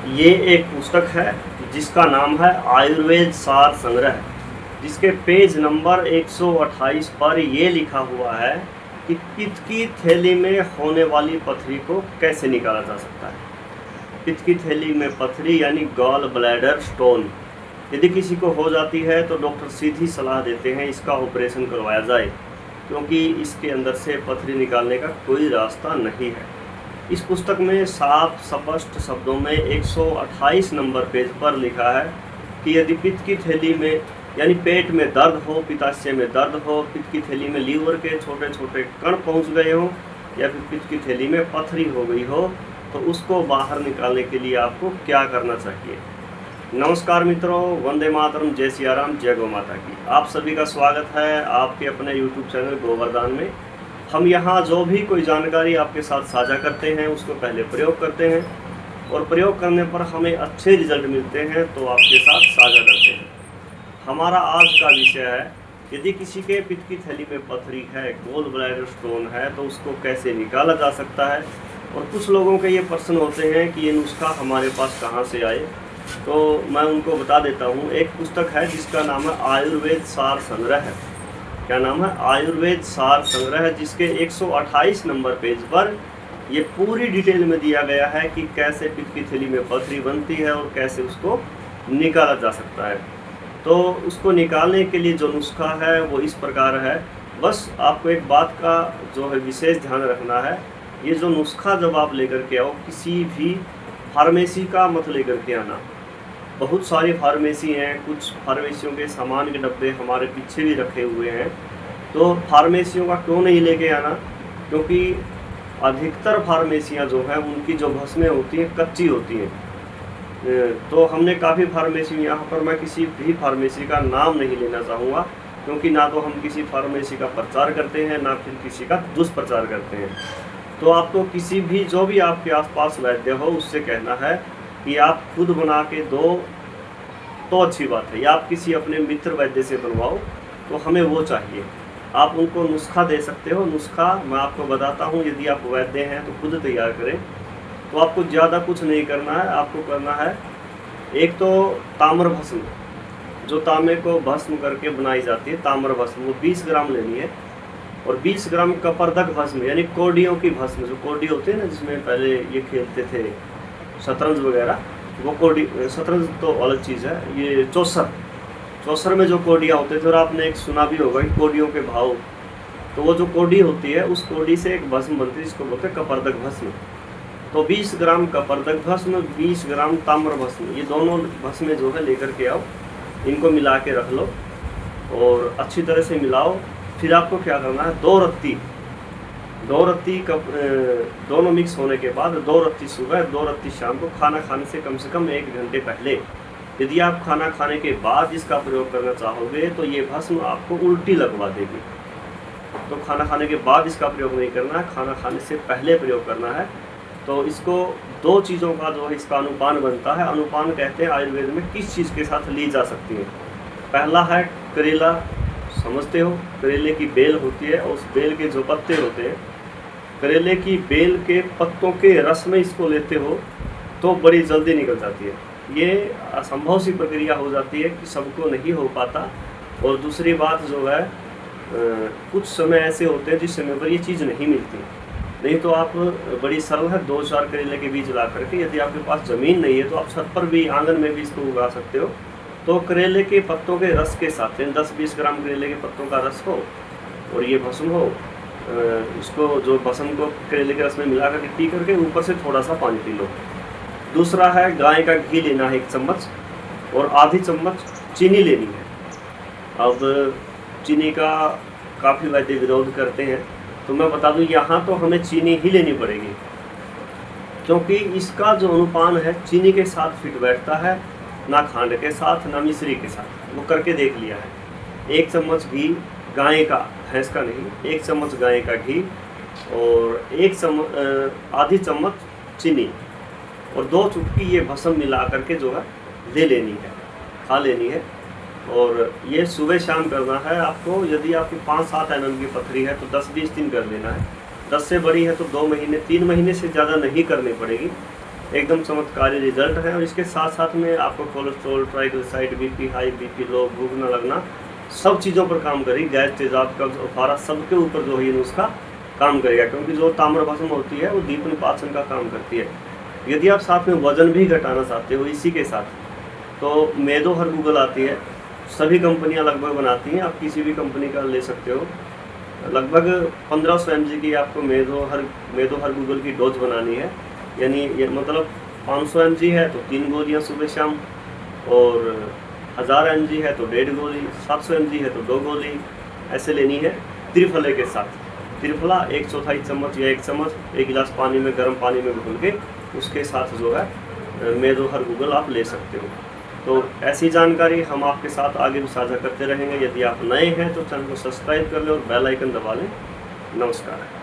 ये एक पुस्तक है जिसका नाम है आयुर्वेद सार संग्रह, जिसके पेज नंबर 128 पर ये लिखा हुआ है कि पित्त की थैली में होने वाली पथरी को कैसे निकाला जा सकता है। पित्त की थैली में पथरी यानी गॉल ब्लैडर स्टोन यदि किसी को हो जाती है तो डॉक्टर सीधी सलाह देते हैं इसका ऑपरेशन करवाया जाए, क्योंकि इसके अंदर से पथरी निकालने का कोई रास्ता नहीं है। इस पुस्तक में साफ स्पष्ट शब्दों में 128 नंबर पेज पर लिखा है कि यदि पित्त की थैली में यानी पेट में दर्द हो, पित्ताशय में दर्द हो, पित्त की थैली में लीवर के छोटे छोटे कण पहुंच गए हों या फिर पित्त की थैली में पथरी हो गई हो, तो उसको बाहर निकालने के लिए आपको क्या करना चाहिए। नमस्कार मित्रों, वंदे मातरम, जय सिया राम, जय गौ माता की। आप सभी का स्वागत है आपके अपने YouTube चैनल गोवर्धन में। हम यहाँ जो भी कोई जानकारी आपके साथ साझा करते हैं उसको पहले प्रयोग करते हैं और प्रयोग करने पर हमें अच्छे रिजल्ट मिलते हैं तो आपके साथ साझा करते हैं। हमारा आज का विषय है, यदि किसी के पित्त की थैली में पथरी है, गॉल ब्लैडर स्टोन है, तो उसको कैसे निकाला जा सकता है। और कुछ लोगों के ये प्रश्न होते हैं कि ये नुस्खा हमारे पास कहाँ से आए, तो मैं उनको बता देता हूँ। एक पुस्तक है जिसका नाम है आयुर्वेद सार संग्रह है। क्या नाम है? आयुर्वेद सार संग्रह, जिसके 128 नंबर पेज पर ये पूरी डिटेल में दिया गया है कि कैसे पित्त की थैली में पथरी बनती है और कैसे उसको निकाला जा सकता है। तो उसको निकालने के लिए जो नुस्खा है वो इस प्रकार है। बस आपको एक बात का जो है विशेष ध्यान रखना है, ये जो नुस्खा जब आप लेकर के आओ, किसी भी फार्मेसी का मत लेकर के आना। बहुत सारी फार्मेसी हैं, कुछ फार्मेसियों के सामान के डब्बे हमारे पीछे भी रखे हुए हैं, तो फार्मेसियों का क्यों नहीं लेके आना, क्योंकि अधिकतर फार्मेसियां जो हैं उनकी जो भस्में होती हैं कच्ची होती हैं। तो हमने काफ़ी फार्मेसी, यहाँ पर मैं किसी भी फार्मेसी का नाम नहीं लेना चाहूँगा, क्योंकि ना तो हम किसी फार्मेसी का प्रचार करते हैं ना फिर किसी का दुष्प्रचार करते हैं। तो आपको किसी भी जो भी आपके आसपास वैद्य हो उससे कहना है कि आप खुद बना के दो तो अच्छी बात है, या आप किसी अपने मित्र वैद्य से बनवाओ तो हमें वो चाहिए। आप उनको नुस्खा दे सकते हो। नुस्खा मैं आपको बताता हूँ, यदि आप वैद्य हैं तो खुद तैयार करें। तो आपको ज़्यादा कुछ नहीं करना है, आपको करना है एक तो ताम्र भस्म, जो तांबे को भस्म करके बनाई जाती है, ताम्र भस्म, वो 20 ग्राम लेनी है। और 20 ग्राम कपर्दक भस्म यानी कौडियों की भस्म, जो कौडी होते हैं ना जिसमें पहले ये खेलते थे शतरंज वगैरह, वो कौडी, शतरंज तो अलग चीज़ है, ये चौसर में जो कौडियाँ होते थे, और आपने एक सुना भी होगा कि कौडियों के भाव, तो वो जो कौडी होती है उस कौडी से एक भस्म बनती है जिसको बोलते हैं कपर्दक भस्म। तो 20 ग्राम कपर्दक भस्म, 20 ग्राम ताम्र भस्म, ये दोनों भस्में जो है लेकर के आओ, इनको मिला के रख लो और अच्छी तरह से मिलाओ। फिर आपको क्या करना है, दो रत्ती दोनों मिक्स होने के बाद 2 रत्ती सुबह, 2 रत्ती शाम को, खाना खाने से कम 1 घंटे पहले। यदि आप खाना खाने के बाद इसका प्रयोग करना चाहोगे तो ये भस्म आपको उल्टी लगवा देगी। तो खाना खाने के बाद इसका प्रयोग नहीं करना है, खाना खाने से पहले प्रयोग करना है। तो इसको 2 चीज़ों का जो है इसका अनुपान बनता है। अनुपान कहते हैं आयुर्वेद में किस चीज़ के साथ ली जा सकती है। पहला है करेला, समझते हो, करेले की बेल होती है और उस बेल के जो पत्ते होते हैं, करेले की बेल के पत्तों के रस में इसको लेते हो तो बड़ी जल्दी निकल जाती है। ये असंभव सी प्रक्रिया हो जाती है कि सबको नहीं हो पाता। और दूसरी बात जो है, कुछ समय ऐसे होते हैं जिस समय पर ये चीज़ नहीं मिलती। नहीं तो आप बड़ी सरल है, 2-4 करेले के बीज ला करके, यदि आपके पास ज़मीन नहीं है तो आप छत पर भी, आंगन में भी इसको उगा सकते हो। तो करेले के पत्तों के रस के साथ 10-20 ग्राम करेले के पत्तों का रस हो और ये भस्म हो, इसको जो भस्म को करेले के रस में मिला करके पी करके ऊपर से थोड़ा सा पानी पी लो। दूसरा है गाय का घी लेना है 1 चम्मच और आधी चम्मच चीनी लेनी है। अब चीनी का काफ़ी वैद्य विरोध करते हैं, तो मैं बता दूं यहाँ तो हमें चीनी ही लेनी पड़ेगी, क्योंकि इसका जो अनुपान है चीनी के साथ फिट बैठता है, ना खांड के साथ ना मिश्री के साथ। वो करके देख लिया है। 1 चम्मच घी गाय का, भैंस का नहीं, 1 चम्मच गाय का घी और आधी चम्मच चीनी और 2 चुटकी ये भस्म मिला करके जो है ले लेनी है, खा लेनी है। और ये सुबह शाम करना है आपको। यदि आपकी 5-7 mm की पथरी है तो 10-20 दिन कर लेना है। 10 से बड़ी है तो 2 महीने, 3 महीने से ज़्यादा नहीं करनी पड़ेगी। एकदम चमत्कारी रिजल्ट है। और इसके साथ साथ में आपको cholesterol, triglyceride, BP high, BP low, भूख न लगना, सब चीज़ों पर काम करेगी। गैस, तेजाब, कब्ज, उफारा, सबके ऊपर जो है ये नुस्खा काम करेगा, क्योंकि जो ताम्रभस्म होती है वो दीपन पाचन का काम करती है। यदि आप साथ में वजन भी घटाना चाहते हो इसी के साथ, तो मेदो हर गूगल आती है, सभी कंपनियां लगभग बनाती हैं, आप किसी भी कंपनी का ले सकते हो। लगभग 1500 mg की आपको मेदो हर गूगल की डोज बनानी है, यानी ये मतलब 500 mg है तो 3 गोलियाँ सुबह शाम, और 1000 mg है तो 1.5 गोली, 700 mg है तो 2 गोली, ऐसे लेनी है त्रिफले के साथ। त्रिफला 1/4 चम्मच या 1 चम्मच 1 गिलास पानी में, गर्म पानी में घुल के उसके साथ जो है मेदो हर गूगल आप ले सकते हो। तो ऐसी जानकारी हम आपके साथ आगे भी साझा करते रहेंगे। यदि आप नए हैं तो चैनल को सब्सक्राइब कर लें और बेल आइकन दबा लें। नमस्कार।